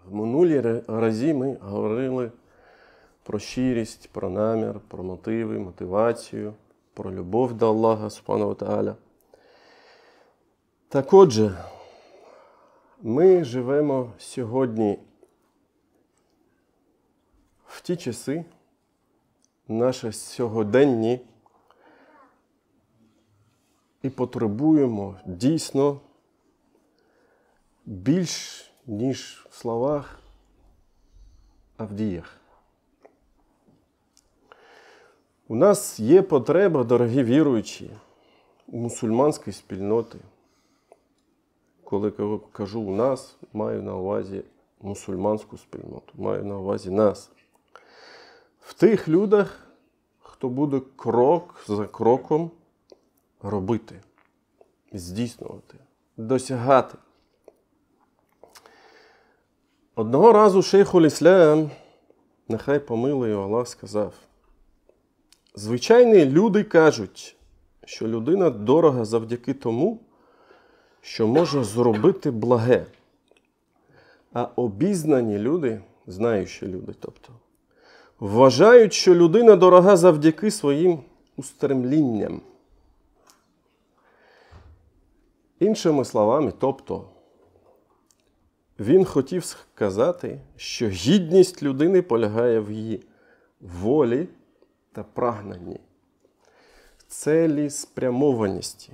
В минулі разі ми говорили про щирість, про намір, про мотиви, мотивацію, про любов до Аллаха Субхану ва Тааля. Так отже, ми живемо сьогодні в ті часи, наші сьогоденні, і потребуємо дійсно більш, ніж в словах, а в діях. У нас є потреба, дорогі віруючі, у мусульманської спільноти. Коли кажу «у нас», маю на увазі мусульманську спільноту, маю на увазі нас. В тих людях, хто буде крок за кроком робити, здійснювати, досягати. Одного разу шейхуль Іслам, нехай помилує Аллах, сказав: звичайні люди кажуть, що людина дорога завдяки тому, що може зробити благе. А обізнані люди, знаючі люди, тобто, вважають, що людина дорога завдяки своїм устремлінням. Іншими словами, тобто, він хотів сказати, що гідність людини полягає в її волі та прагненні, цілеспрямованості.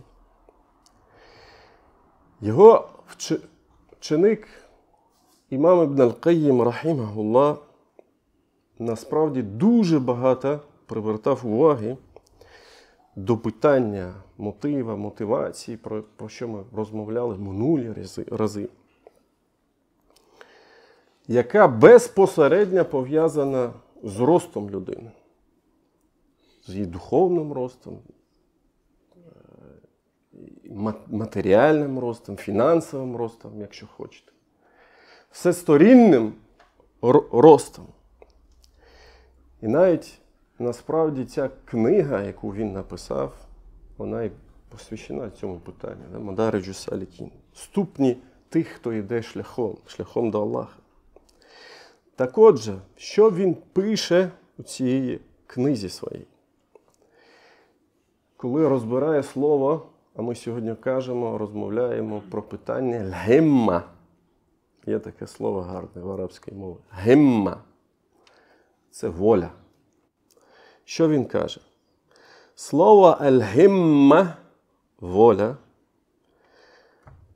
Його вченик імам Ібн Аль-Кайїм, рахімахуллах, насправді дуже багато привертав уваги до питання мотива, мотивації, про що ми розмовляли минулі рази, яка безпосередньо пов'язана з ростом людини, з її духовним ростом, матеріальним ростом, фінансовим ростом, якщо хочете. Всесторінним ростом. І навіть, насправді, ця книга, яку він написав, вона і посвящена цьому питанню. Мадариджу Салікін. Ступні тих, хто йде шляхом до Аллаха. Так отже, що він пише у цій книзі своїй? Коли розбирає слово, а ми сьогодні розмовляємо про питання «лгимма». Є таке слово гарне в арабській мові. «Гимма» – це воля. Що він каже? Слово «аль-гимма» – воля,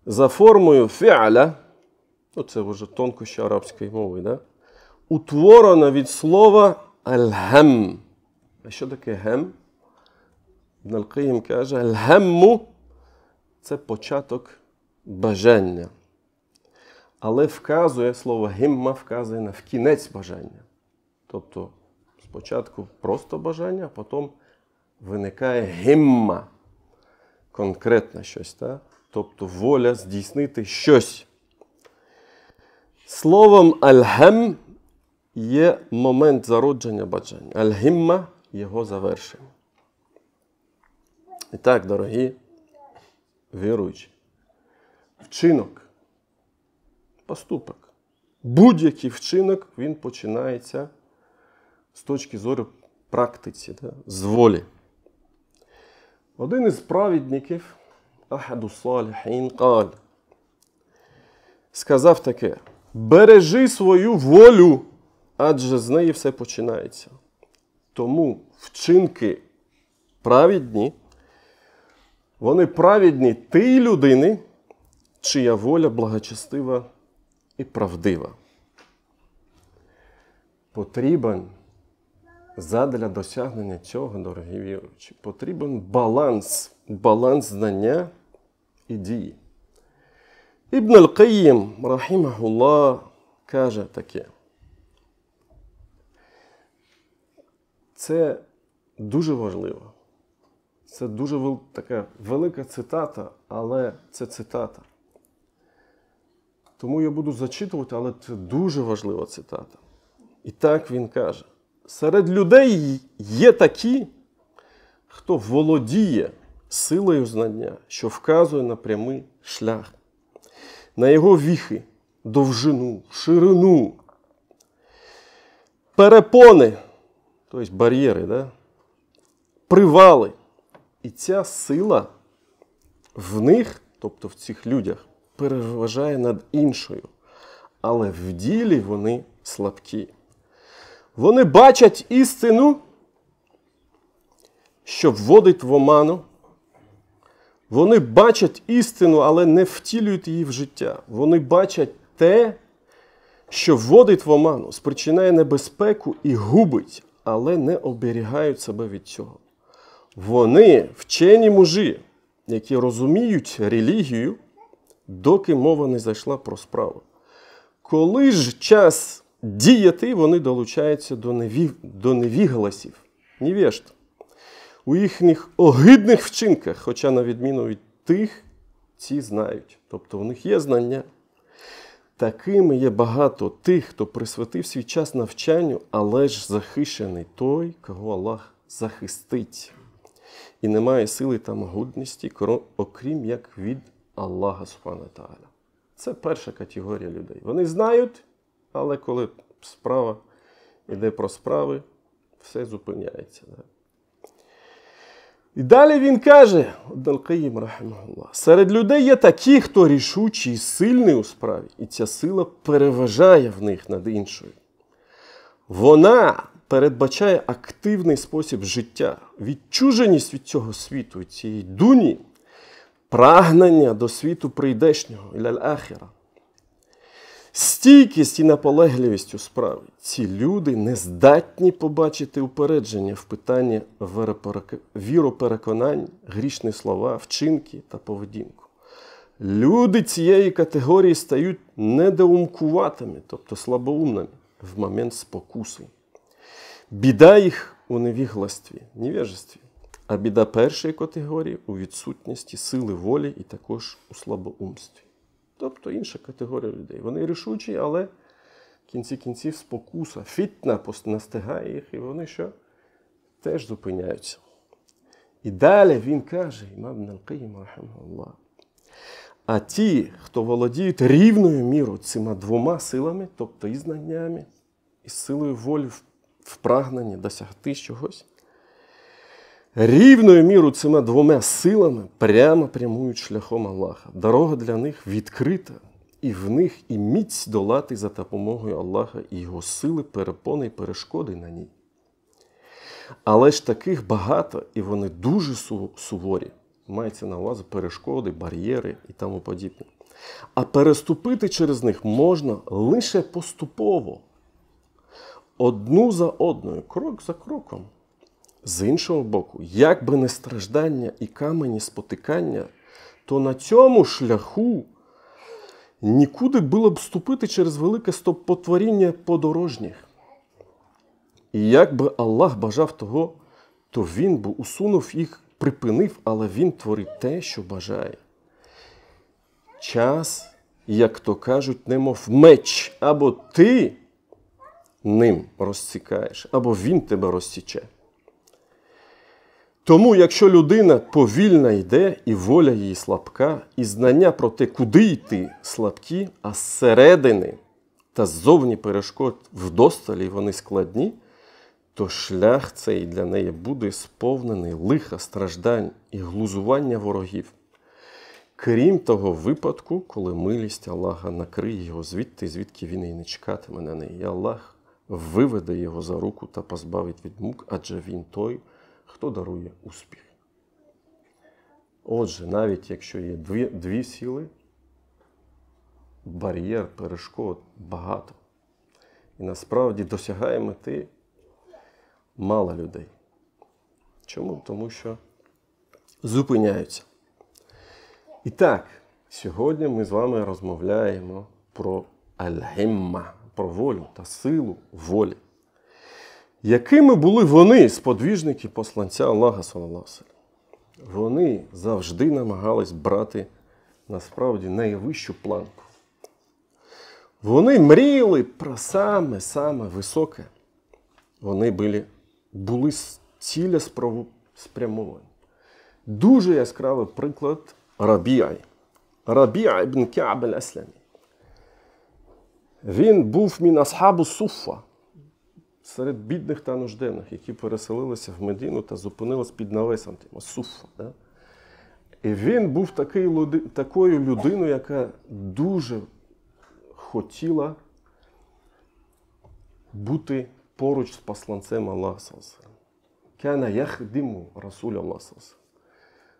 за формою «фі'ля», це вже тонкощі арабської мови, да? Утворено від слова «аль-гам». А що таке «гам»? Ібн Аль-Кайїм каже, «аль-гамму» – це початок бажання. Але слово «гимма» вказує на кінець бажання. Тобто, спочатку просто бажання, а потім виникає «гимма». Конкретно щось, так? Тобто, воля здійснити щось. Словом «аль-гам» є момент зародження бажання. «Аль-гимма» – його завершення. І так, дорогі віруючі, вчинок, поступок. Будь-який вчинок, він починається з точки зору практиці, з волі. Один із праведників, ахаду саліхін, сказав таке: бережи свою волю, адже з неї все починається. Тому вчинки праведні, вони праведні тієї людини, чия воля благочестива і правдива. Потрібен задля досягнення цього, дорогі віруючі, потрібен баланс знання і дії. Ібн Аль-Кайїм, рахімахуллах, каже таке: це дуже важливо. Це дуже така велика цитата, але це цитата. Тому я буду зачитувати, але це дуже важлива цитата. І так він каже: серед людей є такі, хто володіє силою знання, що вказує на прямий шлях, на його віхи, довжину, ширину, перепони, тобто бар'єри, да? Привали. І ця сила в них, тобто в цих людях, переважає над іншою. Але в ділі вони слабкі. Вони бачать істину, що вводить в оману. Вони бачать істину, але не втілюють її в життя. Вони бачать те, що вводить в оману, спричиняє небезпеку і губить, але не оберігають себе від цього. Вони вчені мужі, які розуміють релігію, доки мова не зайшла про справу. Коли ж час діяти, вони долучаються до невігласів, невежд, у їхніх огидних вчинках, хоча на відміну від тих, ці знають. Тобто у них є знання. Такими є багато тих, хто присвятив свій час навчанню, але ж захищений той, кого Аллах захистить. І немає сили та могутності, окрім як від Аллаха Субхану Тааля. Це перша категорія людей. Вони знають, але коли справа йде про справи, все зупиняється. І далі він каже, Аль-Каїм, рахимахуллах, серед людей є такі, хто рішучий і сильний у справі, і ця сила переважає в них над іншою. Вона передбачає активний спосіб життя, відчуженість від цього світу, від цієї дуні, прагнення до світу прийдешнього, іляль-ахіра. Стійкість і наполегливість у справі. Ці люди не здатні побачити упередження в питанні віропереконань, грішні слова, вчинки та поведінку. Люди цієї категорії стають недоумкуватими, тобто слабоумними, в момент спокуси. Біда їх у невігластві, невежестві, а біда першої категорії у відсутності сили волі і також у слабоумстві. Тобто інша категорія людей. Вони рішучі, але в кінці кінців спокуса, фітна настигає їх, і вони що? Теж зупиняються. І далі він каже, імам Аль-Каїм, рахимахуллах, а ті, хто володіють рівною мірою цими двома силами, тобто і знаннями, і силою волі в прагненні досягти чогось, рівною мірою цими двома силами прямо прямують шляхом Аллаха. Дорога для них відкрита, і в них і міць долати за допомогою Аллаха і його сили, перепони і перешкоди на ній. Але ж таких багато, і вони дуже суворі. Мається на увазі перешкоди, бар'єри і тому подібне. А переступити через них можна лише поступово. Одну за одною, крок за кроком. З іншого боку, як би не страждання і камені спотикання, то на цьому шляху нікуди було б вступити через велике стопотворіння подорожніх. І як би Аллах бажав того, то він би усунув їх, припинив, але він творить те, що бажає. Час, як то кажуть, немов меч, або ти ним розсікаєш, або він тебе розсіче. Тому, якщо людина повільно йде, і воля її слабка, і знання про те, куди йти, слабкі, а зсередини та ззовні перешкод вдосталі вони складні, то шлях цей для неї буде сповнений лиха, страждань і глузування ворогів. Крім того випадку, коли милість Аллаха накриє його звідти, звідки він і не чекатиме на неї. І Аллах виведе його за руку та позбавить від мук, адже він той, хто дарує успіх. Отже, навіть якщо є дві сили, бар'єр, перешкод багато. І насправді досягає мети мало людей. Чому? Тому що зупиняються. І так, сьогодні ми з вами розмовляємо про аль-гімма, про волю та силу волі. Якими були вони, сподвіжники посланця Аллаха, салаллаху алейхи ва саллям? Вони завжди намагались брати, насправді, найвищу планку. Вони мріяли про саме високе. Вони були цілеспрямовані. Дуже яскравий приклад Рабіа ібн Кааб аль-Асламі. Він був мін асхабу суффа, серед бідних та нужденних, які переселилися в Медину та зупинилися під навесом суффа. Да? І він був такою людиною, яка дуже хотіла бути поруч з посланцем Аллаха. Кана яхдиму Расуля Аллаха.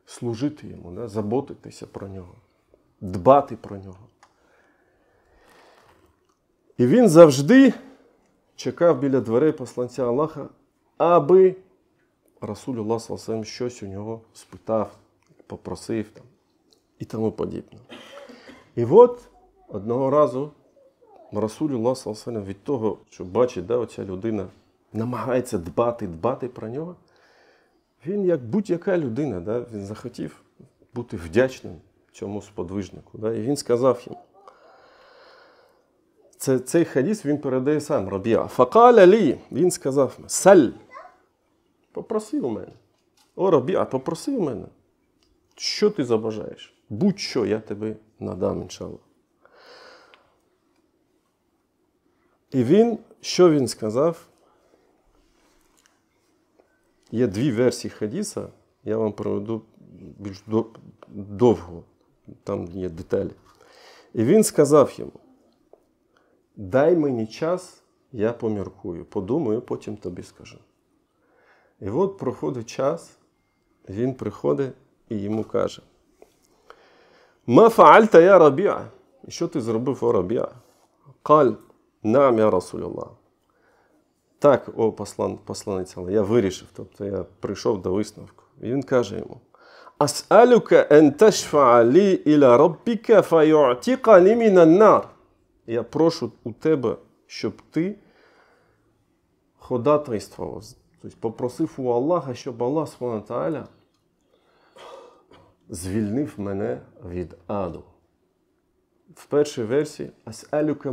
Служити йому, да? Заботитися про нього, дбати про нього. І він завжди чекав біля дверей посланця Аллаха, аби Расуль Аллах щось у нього спитав, попросив там, і тому подібне. І от одного разу Расуль Аллах від того, що бачить, да, оця людина намагається дбати про нього, він, як будь-яка людина, да, він захотів бути вдячним цьому сподвижнику. Да, і він сказав йому, цей хадіс він передає сам Рабіа. Факаля лі, він сказав, саль, попроси у мене. О, Рабіа, попроси у мене. Що ти забажаєш? Будь-що я тобі надам, іншаллах. І він, що він сказав? Є дві версії хадіса, я вам проведу більш довго, там є деталі. І він сказав йому, дай мені час, я поміркую, подумаю, потім тобі скажу. І от проходить час, він приходить і йому каже, ма фаальта я Рабіа? І що ти зробив, о Рабіа? Каль, нам я Расуляллах. Так, о посланець Аллаха, я вирішив, тобто я прийшов до висновку. І він каже йому, ас'алюка ан ташфа'a лі іля раббіка фаю'тіқані мінан нар. Я прошу у тебе, щоб ти ходатайствував, тобто попросив у Аллаха, щоб Аллах Субхану Тааля звільнив мене від аду. В першій версії ас'алюка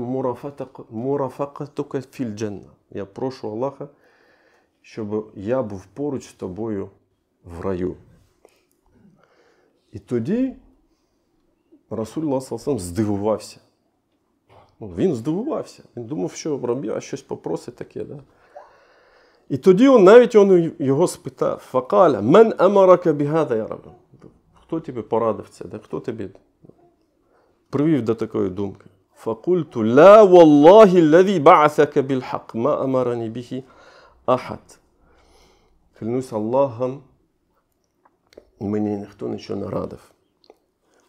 мурафакатука філ джанна. Я прошу Аллаха, щоб я був поруч з тобою в раю. І тоді Расуль здивувався. Він здивувався. Він думав, що Рабіа щось попросить таке. Да? І тоді навіть він його спитав. Факаля, мен амарака бігада, я Рабі. Хто тобі порадив це? Да? Хто тобі привів до такої думки? Факульту, ла валлахі лазі ба'асака білхак, ма амарані біхі ахад. Клянусь Аллахом, мені ніхто нічого не радив.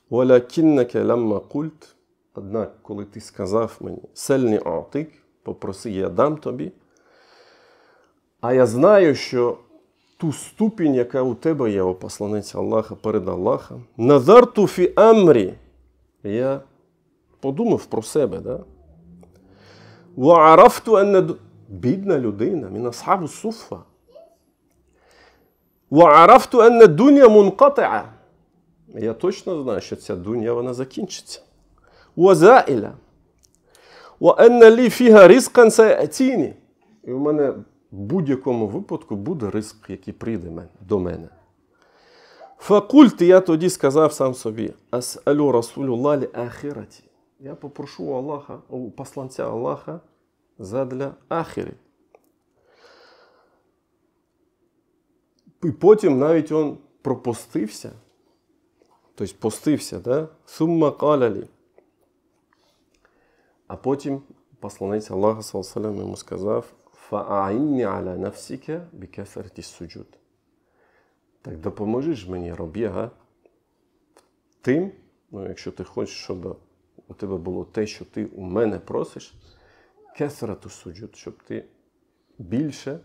Валакіннака ламма культ, однак, коли ти сказав мені, сельні a'тик, попроси, я дам тобі, а я знаю, що ту ступінь, яка у тебе є, о посланець Аллаха, перед Аллахом, назарту фі амрі, я подумав про себе, да? Вa'арафту анна, бідна людина, мін асхабу суффа. Вa'арафту анна дуня мунқати'a. Я точно знаю, що ця дуня, вона закінчиться. وزائلة وأن لي فيها رزقا سيأتيني. І у мене в будь-якому випадку буде ризик, який прийде до мене. فقلت, я тоді сказав сам собі, أسأل رسول الله لآخرتي. Я попрошу Аллаха, у посланця Аллаха задля ахири. І потім навіть він пропустився, тобто постився, да? ثم قال لي. А потім посланець Аллаха саллаллаху йому сказав: «Фа'а'інні аля нафсіка бікафарті суджуд». Так допоможи ж мені, Рабіа, тим, якщо ти хочеш, щоб у тебе було те, що ти у мене просиш, кафарату суджуд, щоб ти більше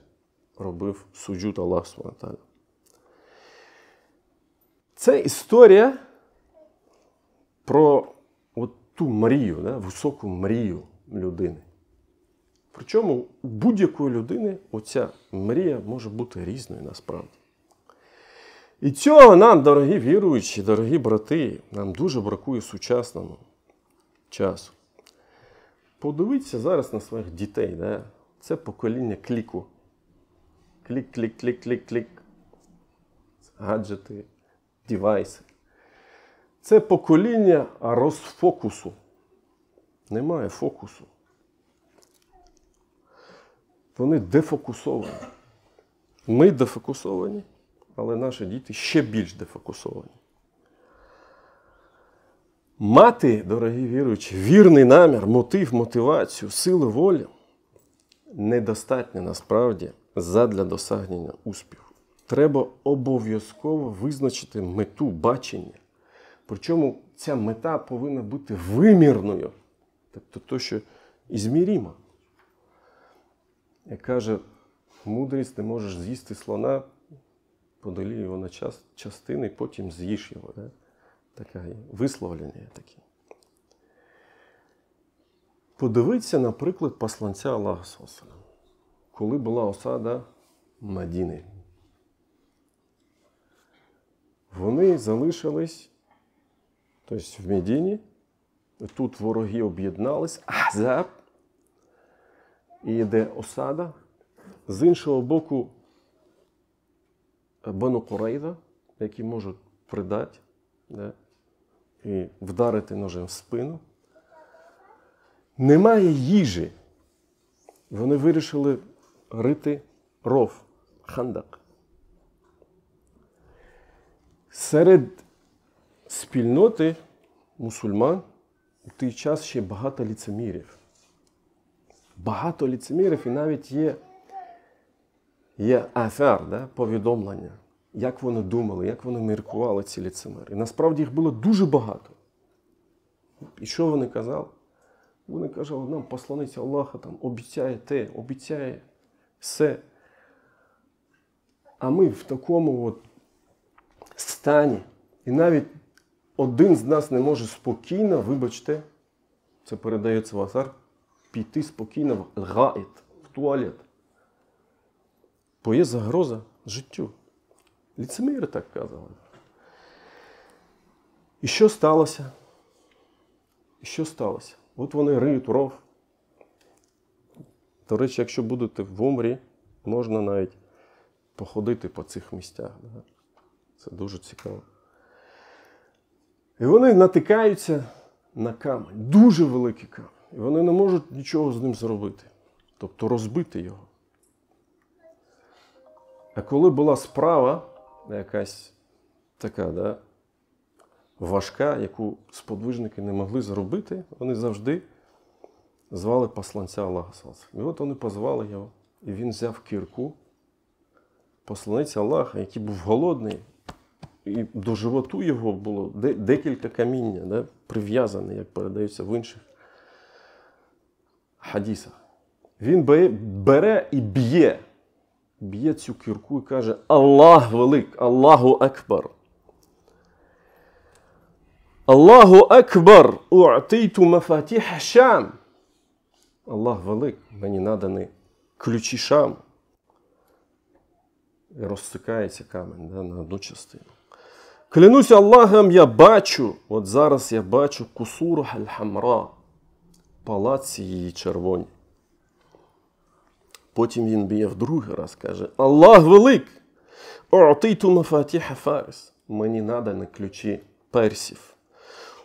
робив суджуд Аллаху субхану ва тааля. Це історія про ту мрію, да, високу мрію людини. Причому у будь-якої людини оця мрія може бути різною насправді. І цього нам, дорогі віруючі, дорогі брати, нам дуже бракує сучасному часу. Подивіться зараз на своїх дітей. Да? Це покоління кліку. Клік, клік, клік, клік, клік. Гаджети, девайси. Це покоління розфокусу. Немає фокусу. вони дефокусовані. Ми дефокусовані, але наші діти ще більш дефокусовані. Мати, дорогі віруючі, вірний намір, мотив, мотивацію, сили волі недостатньо насправді задля досягнення успіху. Треба обов'язково визначити мету, бачення. Причому ця мета повинна бути вимірною. Тобто то, що ізмірімо. Як каже мудрість, ти можеш з'їсти слона, поділі його на частини, і потім з'їж його. Да? Таке висловлення таке. Подивіться, наприклад, посланця Аллаха, коли була осада Медини. Вони залишились, тобто в Медині, тут вороги об'єднались, Ахзаб, і йде осада. З іншого боку, Бану Курайза, які можуть придати, да, і вдарити ножем в спину. Немає їжі. Вони вирішили рити ров, хандак. Серед спільноти мусульман у той час ще багато ліцемірів. Багато ліцемірів, і навіть є афер, да, повідомлення, як вони думали, як вони міркували, ці ліцеміри. І насправді їх було дуже багато. І що вони казали? Вони казали, нам посланець Аллаха там обіцяє те, обіцяє все. А ми в такому от стані. І навіть один з нас не може спокійно, вибачте, це передається в асар, піти спокійно в гаїт, в туалет. Бо є загроза життю. Ліцеміри так казали. І що сталося? От вони риють ров. До речі, якщо будете в Умрі, можна навіть походити по цих місцях. Це дуже цікаво. І вони натикаються на камінь. Дуже великий камінь. І вони не можуть нічого з ним зробити. Тобто розбити його. А коли була справа, якась така, да, важка, яку сподвижники не могли зробити, вони завжди звали посланця Аллаха. І от вони позвали його, і він взяв кірку. Посланець Аллаха, який був голодний, і до животу його було декілька каміння, да, прив'язане, як передаються в інших хадісах. Він бере і б'є цю кірку і каже: Аллах велик, Аллаху Акбар. Аллаху Акбар, у'титу мафатіх Шам. Аллах велик, мені надані ключі Шаму. І розсикається камінь, да, на одну частину. Клянуся Аллахом, я бачу, от зараз я бачу кусуру аль-хамра, палаці її червоні. Потім він б'є в другий раз, каже: Аллах велик, у'титу мафатіх Фарис, мені надані ключі персів.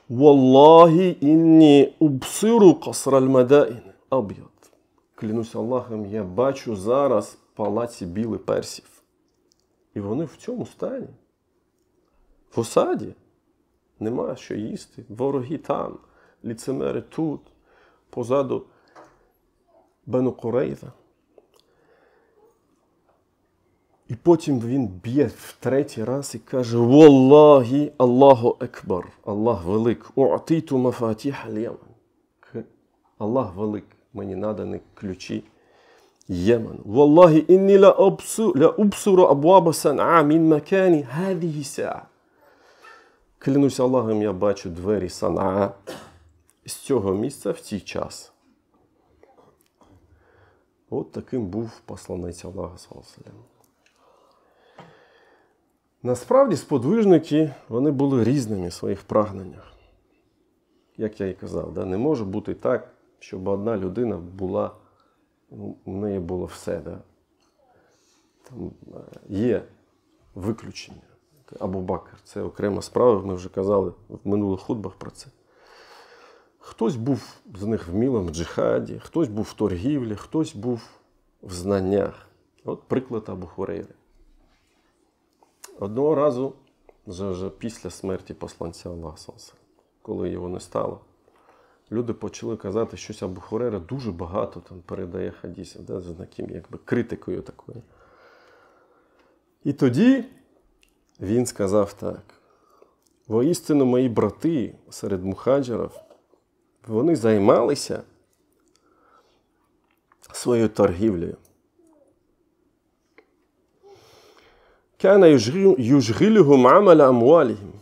Валлахі інні убсиру каср аль-мадаїн аб'яд. Клянуся Аллахом, я бачу зараз палаці білих персів. І вони в цьому стані. В осаді. Нема що їсти. Вороги там, ліцемери тут, позаду Бану Курайза. І потім він б'є в третій раз і каже: Валлахі, Аллаху Акбар, Аллах велик, у'титу мафатіх аль-Яман. Аллах велик, мені надані ключі Ємен. Валлахі, інні ла убсуру абваба Сан'a мін макані хадіхі са'a. Клянуся Аллахом, я бачу двері Сан'a з цього місця в цей час. От таким був посланець Аллаха, саллаллаху алейхи ва саллям. Насправді, сподвижники, вони були різними в своїх прагненнях. Як я і казав, да? Не може бути так, щоб одна людина була, у неї було все. Да? Там є виключення. Абу Бакр, це окрема справа, ми вже казали в минулих хутбах про це. Хтось був з них вмілим в джихаді, хтось був в торгівлі, хтось був в знаннях. От приклад Абу Хурейри. Одного разу, вже після смерті посланця Аллаха, коли його не стало, люди почали казати, що Абу Хурейра дуже багато там передає хадісів, з таким якби критикою такою. І тоді він сказав так: воістину мої брати серед мухаджирів, вони займалися своєю торгівлею. كان يشغلهم عمل أموالهم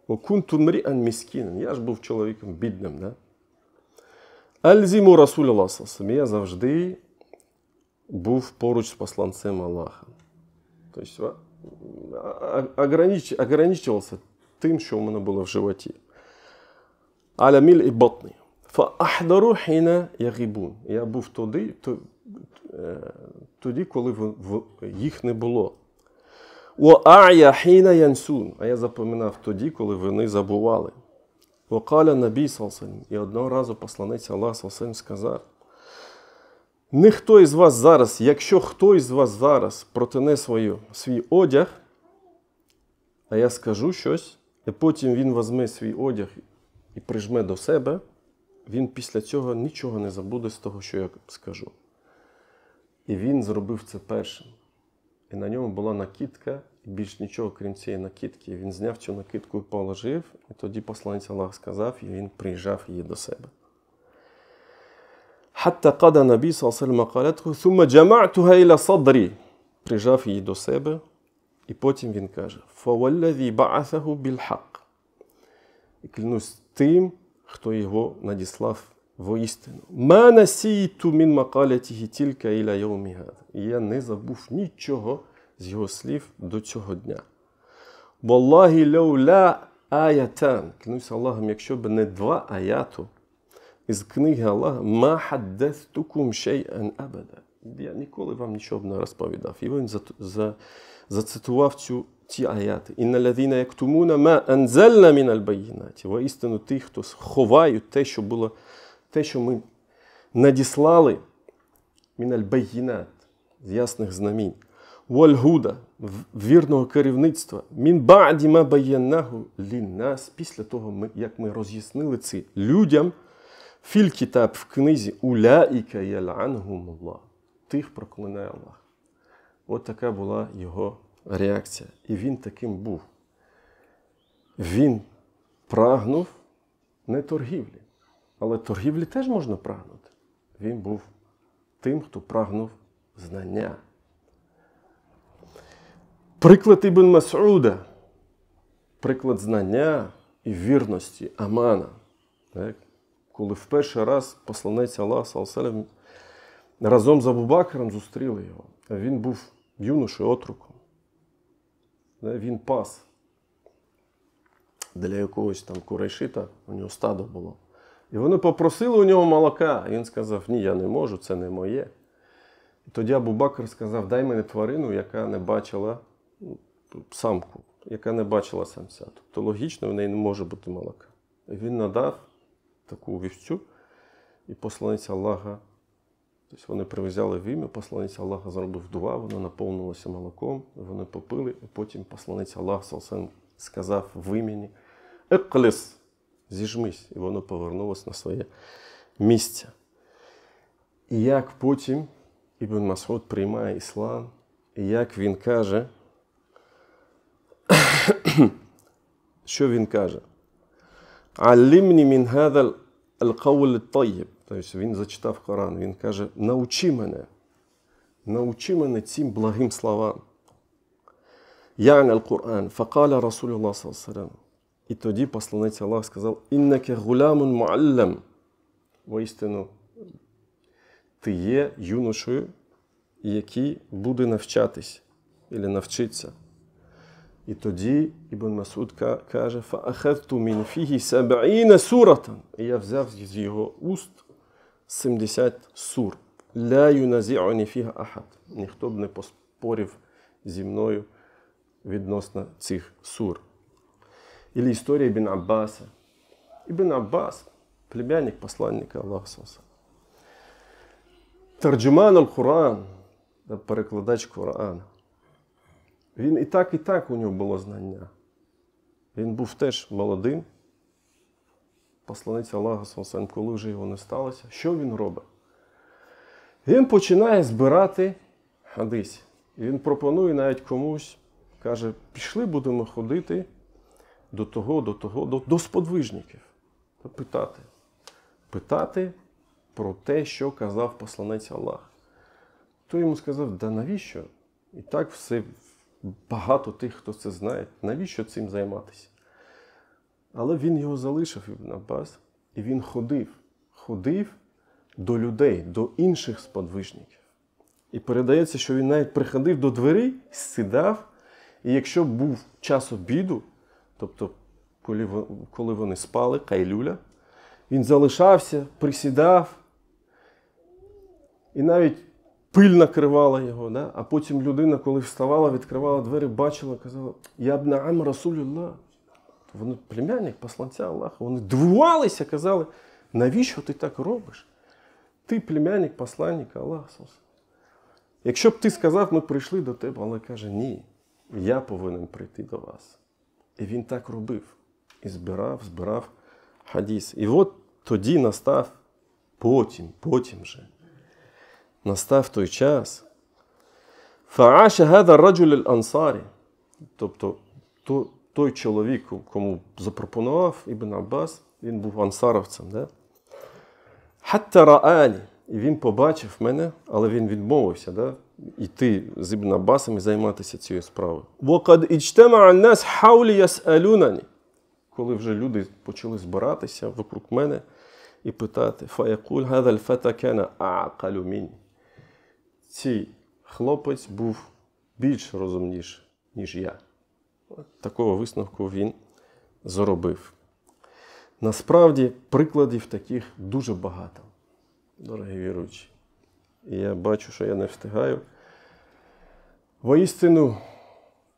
وكنت امرئا مسكينا. Я ж був чоловіком бідним, да? Альзиму Расуля саллаллаху. Я завжди був поруч з посланцем Аллаха. Тобто ограничувався тим, що в мене було в животі. Аля міль і ботний. Фаахдару хіна ягибун. Я був тоді, коли їх не було. Ва'я хіна янсун. А я запам'ятав тоді, коли вони забували. Вакаля набій салсалім. І одного разу посланець Аллаха салсалім сказав: ніхто із вас зараз, якщо хто із вас зараз протине свій одяг, а я скажу щось, і потім він візьме свій одяг і прижме до себе, він після цього нічого не забуде з того, що я скажу. І він зробив це першим. І на ньому була накидка, і більш нічого, крім цієї накидки. Він зняв цю накидку і положив, і тоді посланець Аллах сказав, і він приїжджав її до себе. حتى قضى النبي صلى الله عليه وسلم قالته ثم جمعتها إلى صدري. Прижав її до себе, і потім він каже: فوالذي بعثه بالحق. І клянусь тим, хто його надіслав воістину. ما نسيت من مقالته تلك إلى يوم هذا. І я не забув нічого з його слів до цього дня. والله لولا آيتان. Клянусь Аллахом, якщо б не 2 аяту із книги Аллаха, «Ма хаддастукум шей'ан абада». Я ніколи вам нічого б не розповідав. І він зацитував ці аяти. «Інна лазіна яктумуна ма анзальна міналь байїнаті». Воістину тих, хто ховають те, що ми надіслали міналь байїнат, з ясних знамінь. Вальгуда, вірного керівництва. Мін ба'ді ма байяннаху ліннас. Після того, як ми роз'яснили це людям, філь кітаб в книзі «Уляїка ял'анхумуллах». Тих проклинає Аллах. От така була його реакція. І він таким був. Він прагнув не торгівлі. Але торгівлі теж можна прагнути. Він був тим, хто прагнув знання. Приклад Ібн Мас'уда. Приклад знання і вірності, амана. Так? Коли в перший раз посланець Аллаха саллаллаху разом з Абу Бакром зустріли його. Він був юношею, отроком. Він пас для якогось там курайшита, у нього стадо було. І вони попросили у нього молока. І він сказав: ні, я не можу, це не моє. І тоді Абу Бакр сказав: дай мені тварину, яка не бачила самку, яка не бачила самця. Тобто логічно в неї не може бути молока. І він надав таку вівцю, і посланець Аллаха, тобто вони привезли вім'я, посланець Аллаха зробив дуа, воно наповнилося молоком, вони попили, і потім посланець Аллаха саллаллаху сказав в імені: «Екліс», зіжмись, і воно повернулося на своє місце. І як потім Ібн Мас'уд приймає іслам, і як він каже, що він каже? «Аллімні мін хаза аль-каул ат-тайїб». Тобто він зачитав Коран, він каже: навчи мене цим благим словам. Я'ні аль-Кур'ан. Факаля Расулуллах саллаллаху. І тоді посланець Аллах сказав: «Іннаке гулямун муаллам». Воістину, ти є юношею, який буде навчатись, або навчитися. І тоді Ібн Мас'уд каже: «Фаахадту мін фігі 70 сурatan». І я взяв з його уст 70 сур. «Ла юназі'уні фіга ахад». Ніхто б не поспорив зі мною відносно цих сур. Или історія Ібн Аббаса. Ібн Аббас, племянник посланника Аллаха. Тарджуман аль-Кур'ан, перекладач Корана. Він і так у нього було знання. Він був теж молодим. Посланець Аллаха, коли вже його не сталося. Що він робить? Він починає збирати хадисів. І він пропонує навіть комусь, каже, пішли будемо ходити до сподвижників. Питати про те, що казав посланець Аллаха. Той йому сказав, да навіщо? І так все, багато тих, хто це знає. Навіщо цим займатися? Але він його залишив, Ібн Аббас, і він ходив до людей, до інших сподвижників. І передається, що він навіть приходив до дверей, сідав, і якщо був час обіду, тобто коли вони спали, кайлюля, він залишався, присідав, і навіть пиль накривала його, да? А потім людина, коли вставала, відкривала двері, бачила, казала, я б наам Расуліллах. Вони племянник посланця Аллаха. Вони дивувалися, казали, навіщо ти так робиш? Ти племянник посланника Аллаха. Якщо б ти сказав, ми прийшли до тебе, але каже, ні, я повинен прийти до вас. І він так робив. І збирав хадіс. І от тоді настав, потім же, настав той час. Фааша гада раджуль аль-ансарі. Тобто, той чоловік, кому запропонував Ібн Аббас, він був ансаровцем, да? Хатта раані. І він побачив мене, але він відмовився, да? Йти з Ібн Аббасом і займатися цією справою. وَقَدْ اِجْتَمَعَ النَّاسِ حَوْلِ يَسْأَلُونَنِي. Коли вже люди почали збиратися вокруг мене і питати, فَيَقُولْ هَذَا الْفَتَى كَانَ أَعْقَلُ مِنِّي. Цей хлопець був більш розумніший, ніж я. Такого висновку він зробив. Насправді, прикладів таких дуже багато, дорогі віруючі. І я бачу, що я не встигаю. Воістину,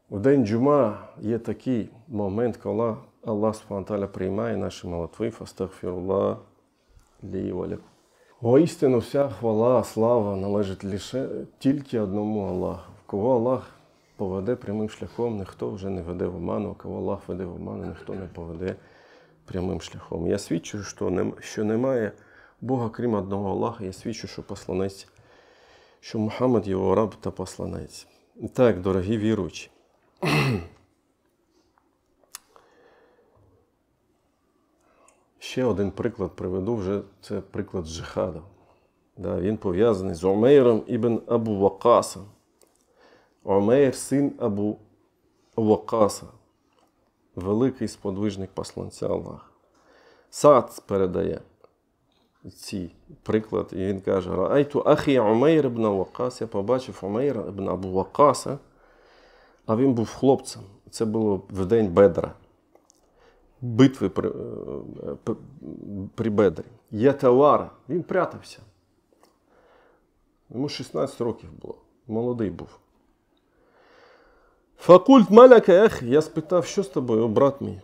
в день джума є такий момент, коли Аллах Субхану приймає наші молитви. Фастагфіруллах лі ва лакум. Воістину, вся хвала, слава належить лише тільки одному Аллаху. Кого Аллах поведе прямим шляхом, ніхто вже не веде в оману, а кого Аллах веде в оману, ніхто не поведе прямим шляхом. Я свідчу, що немає Бога, крім одного Аллаха. Я свідчу, що посланець, що Мухаммад його раб та посланець. І так, дорогі віруючі. Ще один приклад приведу, вже це приклад джихаду. Да, він пов'язаний з Умейром ібн Абу Вакаса. Умейр – син Абу Вакаса, великий сподвижник посланця Аллаха. Саад передає цей приклад, і він каже, «Раайту ахі Умейр ібн Вакас». Я побачив Умейра ібн Абу Вакаса, а він був хлопцем. Це було в день Бедра, битви при Бедрі. Ятавара, він прятався. Йому 16 років було, молодий був. Факульт маляка ех, я спитав, що з тобою, о брат мій?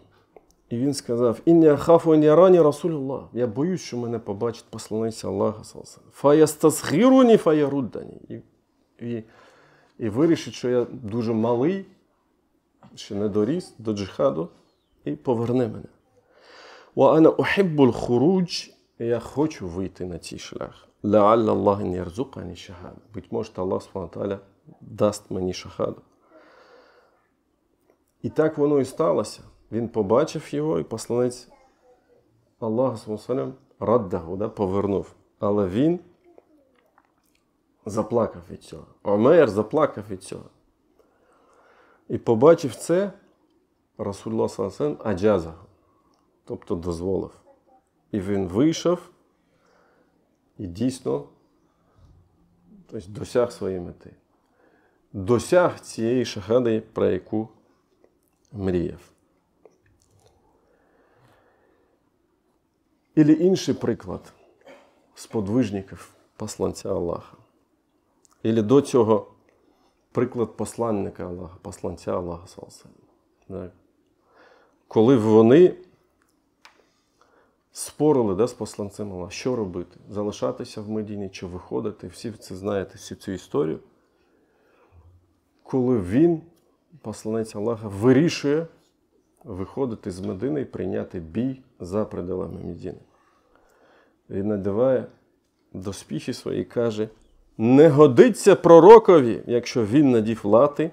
І він сказав, інні ахафу ін ярані Расулуллах. Я боюсь, що мене побачить посланець Аллаха. Фаястасхіруні фаяруддані. І вирішить, що я дуже малий, ще не доріс до джихаду, і поверне мене. Ва ана ухиббул хурудж, я хочу вийти на цей шлях. Лаалла Аллах ін ярзукані шахаду. Будь може, Аллах Субхану дасть мені шахаду. І так воно і сталося. Він побачив його, і посланець Аллаха Субхану раддаху, повернув. Але він заплакав від цього. Умейр заплакав від цього. І побачив це Расулуллах саллаллаху аджазаху, тобто дозволив. І він вийшов і дійсно досяг своєї мети. Досяг цієї шахади, про яку мріяв. Ілі інший приклад сподвижників посланця Аллаха. Ілі до цього приклад посланника Аллаха, посланця Аллаха саллаллаху алейхи ва саллям. Коли вони спорили, да, з посланцем Аллаха, що робити? Залишатися в Медині чи виходити? Всі це знаєте, всю цю історію. Коли він, посланець Аллаха, вирішує виходити з Медини і прийняти бій за пределами Медини. Він надіває доспіхи свої і каже: не годиться пророкові, якщо він надів лати,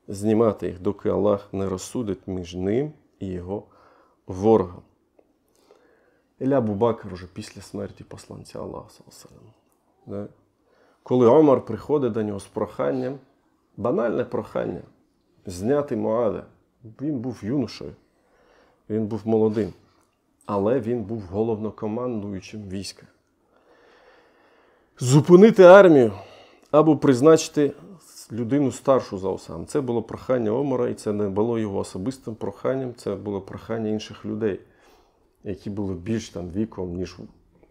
знімати їх, доки Аллах не розсудить між ним і його ворогом. Ілля Абу Бакр уже після смерті посланця Аллаха, да? Коли Омар приходить до нього з проханням, банальне прохання, зняти Муада. Він був юношою, він був молодим, але він був головнокомандуючим війська. Зупинити армію або призначити людину старшу за Усам. Це було прохання Омара, і це не було його особистим проханням, це було прохання інших людей, які були більш там віком, ніж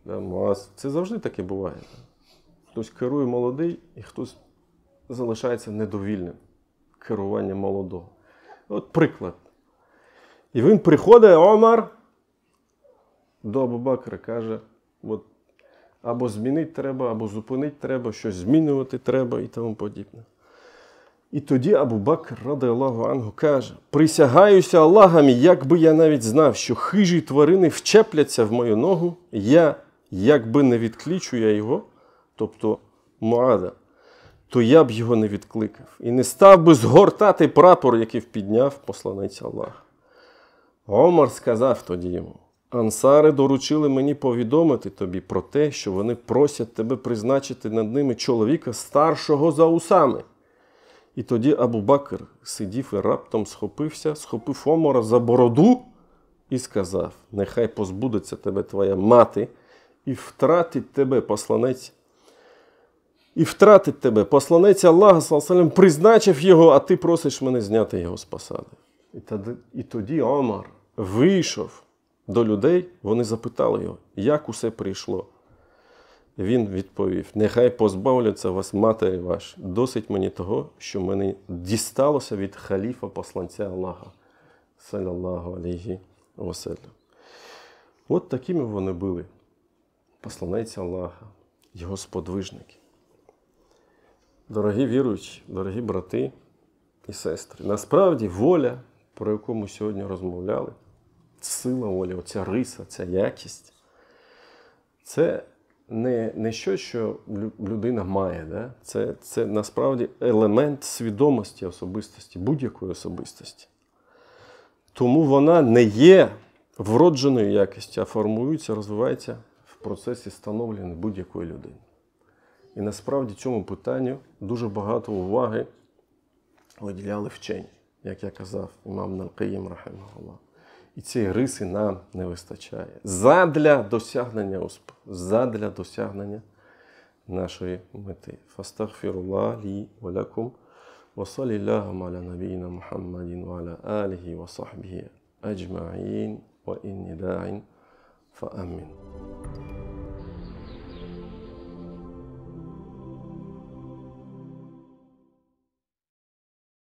Муаз. Це завжди таке буває. Хтось керує молодий, і хтось залишається недовільним керуванням молодого. От приклад. І він приходить, Омар, до Абу Бакра, каже, от, або змінити треба, або зупинити треба, щось змінювати треба і тому подібне. І тоді Абу Бакр, ради Аллаху ангу, каже: присягаюся Аллахом, якби я навіть знав, що хижі тварини вчепляться в мою ногу, якби не відкличу я його, тобто Муада, то я б його не відкликав. І не став би згортати прапор, який підняв посланець Аллаха. Омар сказав тоді йому: ансари доручили мені повідомити тобі про те, що вони просять тебе призначити над ними чоловіка старшого за Усами. І тоді Абу Бакр сидів і раптом схопив Омара за бороду і сказав: нехай позбудеться тебе твоя мати і втратить тебе посланець. Аллаха, саллаллаху, призначив його, а ти просиш мене зняти його з посади. І тоді Омар вийшов до людей, вони запитали його, як усе прийшло. Він відповів: нехай позбавляться вас матері ваші. Досить мені того, що мені дісталося від халіфа посланця Аллаха, саллаллаху алейхі вассалям. От такими вони були. Посланець Аллаха, його сподвижники. Дорогі віруючі, дорогі брати і сестри, насправді воля, про яку ми сьогодні розмовляли, сила волі, оця риса, ця якість, це не щось, що людина має. Да? Це насправді елемент свідомості особистості, будь-якої особистості. Тому вона не є вродженою якістю, а формується, розвивається в процесі становлення будь-якої людини. І насправді цьому питанню дуже багато уваги виділяли вчені, як я казав, імам Аль-Каїм, рахимахуллах. І цієї риси нам не вистачає. Задля досягнення успіху, задля досягнення нашої мети. Фастагфіруллах лі ва лакум, ва салліллаху аля набійна Мухаммадін ва аля аліхі ва сахбіхі аджмаїн, ва інні даїн фа амін.